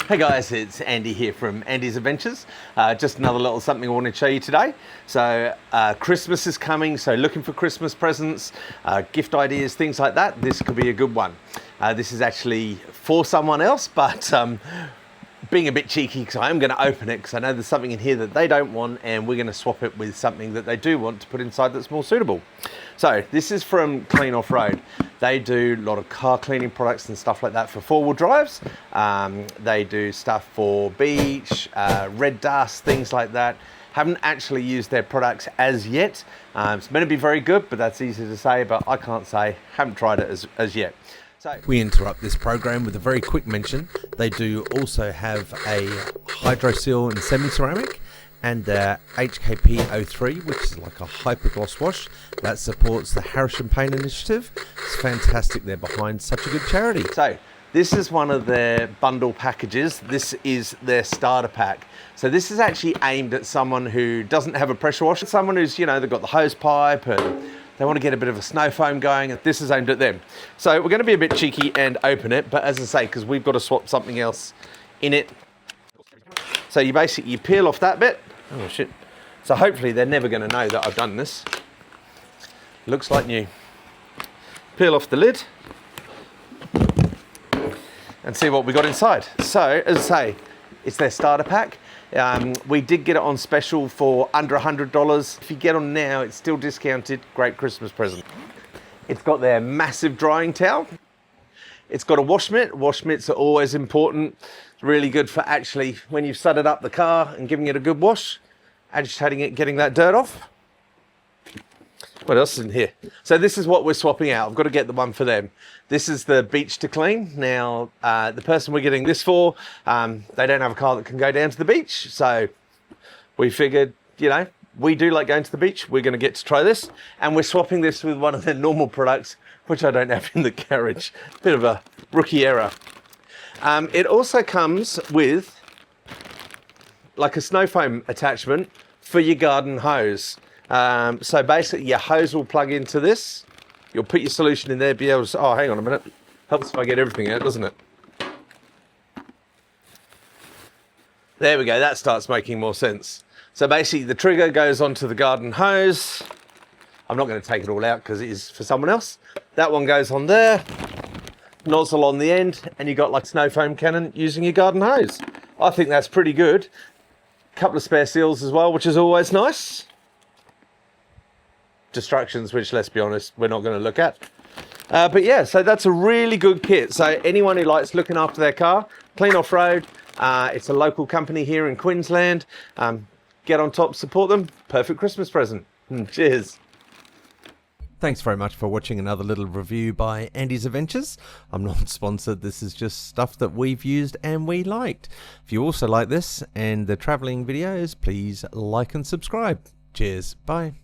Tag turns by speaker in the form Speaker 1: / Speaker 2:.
Speaker 1: Hey guys, it's Andy here from Andy's Adventures. Just another little something I want to show you today. So Christmas is coming, so looking for Christmas presents, gift ideas, things like that. This could be a good one. This is actually for someone else, but being a bit cheeky, because I am going to open it because I know there's something in here that they don't want, and we're going to swap it with something that they do want to put inside that's more suitable. So this is from Clean Offroad. They do a lot of car cleaning products and stuff like that for four-wheel drives. They do stuff for beach, red dust, things like that. Haven't actually used their products as yet. It's meant to be very good, but that's easy to say, but I can't say. Haven't tried it as yet. So we interrupt this program with a very quick mention. They do also have a hydro seal and semi-ceramic, and their HKP 03, which is like a hypergloss wash that supports the Harrison Paint Initiative. It's fantastic they're behind such a good charity. So this is one of their bundle packages. This is their starter pack. So this is actually aimed at someone who doesn't have a pressure washer, someone who's, you know, they've got the hose pipe and they want to get a bit of a snow foam going. This is aimed at them. So we're going to be a bit cheeky and open it, but as I say, because we've got to swap something else in it. So you basically peel off that bit. Oh shit. So hopefully they're never going to know that I've done this. Looks like new. Peel off the lid and see what we got inside. So as I say, it's their starter pack. We did get it on special for under $100. If you get on now, it's still discounted. Great Christmas present. It's got their massive drying towel. It's got a wash mitt. Wash mitts are always important. It's really good for actually when you've sudded up the car and giving it a good wash, agitating it, getting that dirt off. What else is in here? So this is what we're swapping out. I've got to get the one for them. This is the beach to clean. Now, the person we're getting this for, they don't have a car that can go down to the beach. So we figured, you know, we do like going to the beach. We're going to get to try this. And we're swapping this with one of their normal products, which I don't have in the garage. Bit of a rookie error. It also comes with like a snow foam attachment for your garden hose. So basically your hose will plug into this. You'll put your solution in there, be able to, oh, hang on a minute. Helps if I get everything out, doesn't it? There we go, that starts making more sense. So basically the trigger goes onto the garden hose. I'm not going to take it all out because it is for someone else. That one goes on there, nozzle on the end, and you got like snow foam cannon using your garden hose. I think that's pretty good. Couple of spare seals as well, which is always nice. Distractions, which let's be honest, we're not going to look at. But yeah, so that's a really good kit. So anyone who likes looking after their car, Clean Offroad, it's a local company here in Queensland. Get on top, support them. Perfect Christmas present. Cheers. Thanks very much for watching another little review by Andy's Adventures. I'm not sponsored. This is just stuff that we've used and we liked. If you also like this and the traveling videos, please like and subscribe. Cheers. Bye.